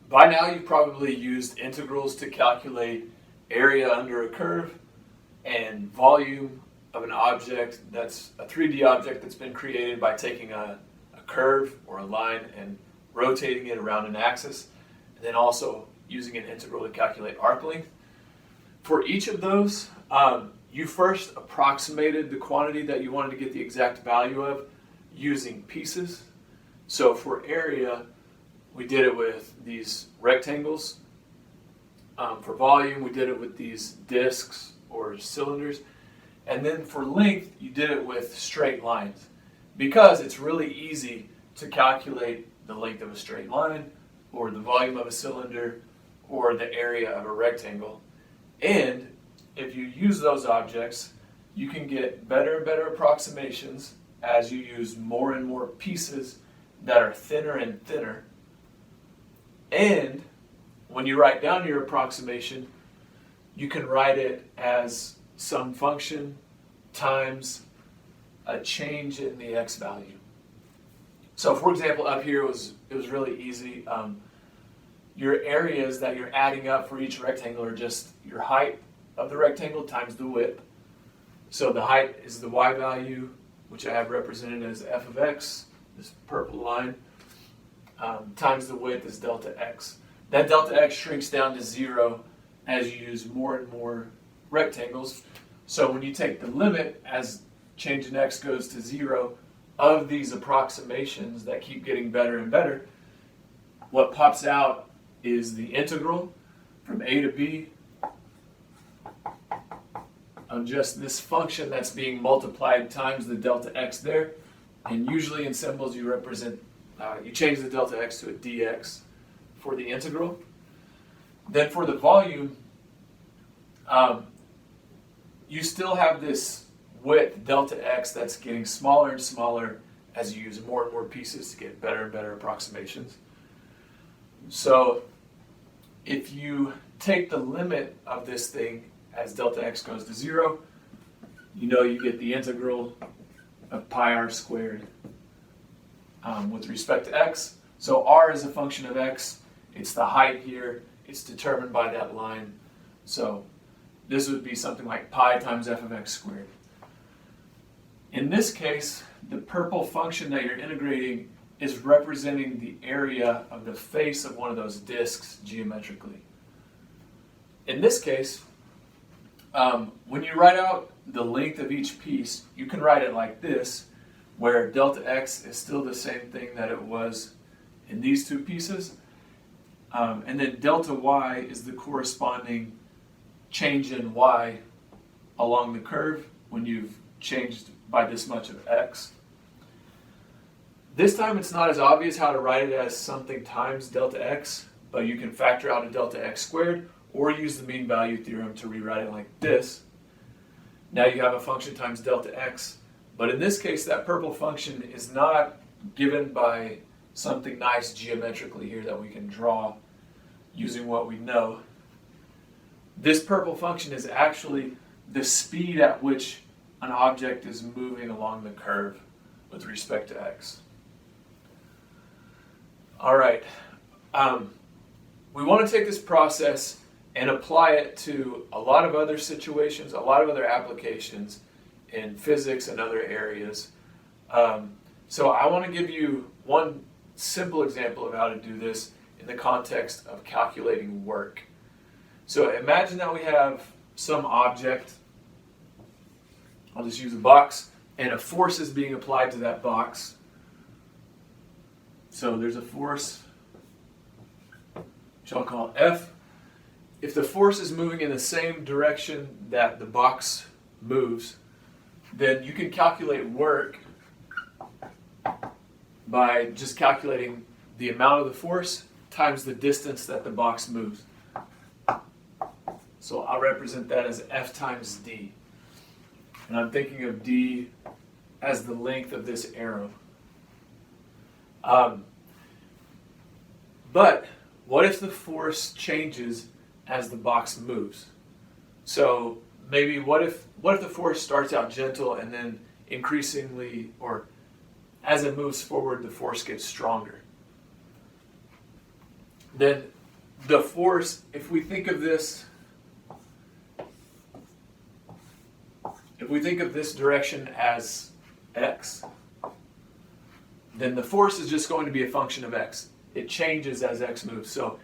By now you've probably used integrals to calculate area under a curve and volume of an object that's a 3D object that's been created by taking a curve or a line and rotating it around an axis, and then also using an integral to calculate arc length. For each of those, you first approximated the quantity that you wanted to get the exact value of using pieces. So for area, we did it with these rectangles. For volume, we did it with these discs or cylinders. And then for length, you did it with straight lines, because it's really easy to calculate the length of a straight line or the volume of a cylinder or the area of a rectangle. And if you use those objects, you can get better and better approximations as you use more and more pieces that are thinner and thinner. And when you write down your approximation, you can write it as some function times a change in the x value. So for example, up here it was really easy. Your areas that you're adding up for each rectangle are just your height of the rectangle times the width. So the height is the y value, which I have represented as f of x, this purple line, times the width is delta x. That delta x shrinks down to 0 as you use more and more rectangles. So when you take the limit as change in x goes to 0 of these approximations that keep getting better and better, what pops out is the integral from a to b of just this function that's being multiplied times the delta x there. And usually in symbols you represent, you change the delta x to a dx for the integral. Then for the volume, you still have this width delta x that's getting smaller and smaller as you use more and more pieces to get better and better approximations. So if you take the limit of this thing as delta x goes to 0, you know you get the integral of pi r squared with respect to x. So r is a function of x. It's the height here. It's determined by that line. So this would be something like pi times f of x squared. In this case, the purple function that you're integrating is representing the area of the face of one of those discs geometrically. In this case, when you write out the length of each piece, you can write it like this, where delta x is still the same thing that it was in these two pieces, and then delta y is the corresponding change in y along the curve when you've changed by this much of x. This time it's not as obvious how to write it as something times delta x, but you can factor out a delta x squared or use the mean value theorem to rewrite it like this. Now you have a function times delta x, but in this case that purple function is not given by something nice geometrically here that we can draw using what we know. This purple function is actually the speed at which an object is moving along the curve with respect to x. All right, we want to take this process and apply it to a lot of other situations, a lot of other applications in physics and other areas. So I want to give you one simple example of how to do this in the context of calculating work. So imagine that we have some object, I'll just use a box, and a force is being applied to that box. So there's a force, which I'll call F. If the force is moving in the same direction that the box moves, then you can calculate work by just calculating the amount of the force times the distance that the box moves. So I'll represent that as F times D. And I'm thinking of D as the length of this arrow. But what if the force changes as the box moves? So maybe what if the force starts out gentle and then increasingly, or as it moves forward, the force gets stronger? Then the force, if we think of this direction as x, then the force is just going to be a function of x. It changes as x moves. So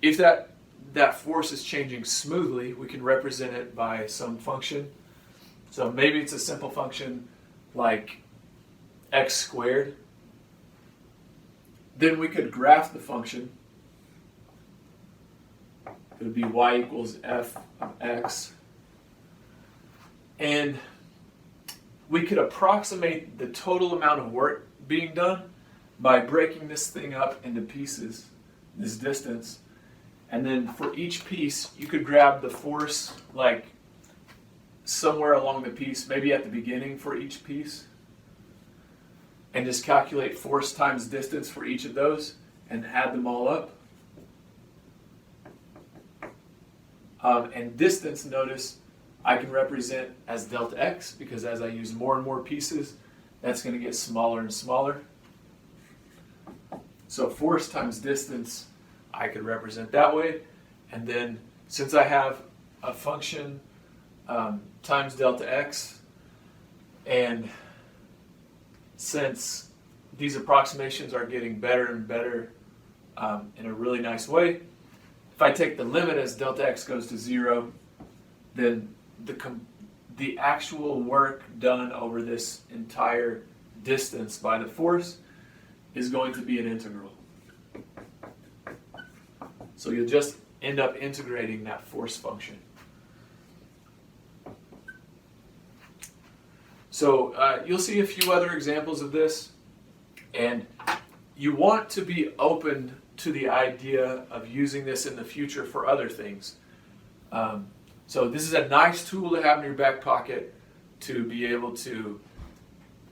if that force is changing smoothly, we can represent it by some function. So maybe it's a simple function like x squared. Then we could graph the function. It would be y equals f of x. And we could approximate the total amount of work being done by breaking this thing up into pieces, this distance. And then for each piece, you could grab the force like somewhere along the piece, maybe at the beginning for each piece, and just calculate force times distance for each of those and add them all up. And distance, notice, I can represent as delta x, because as I use more and more pieces, that's going to get smaller and smaller. So force times distance, I could represent that way. And then since I have a function times delta x, and since these approximations are getting better and better in a really nice way, if I take the limit as delta x goes to 0, then the actual work done over this entire distance by the force is going to be an integral. So you'll just end up integrating that force function. So you'll see a few other examples of this, and you want to be open to the idea of using this in the future for other things. So this is a nice tool to have in your back pocket to be able to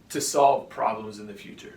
solve problems in the future.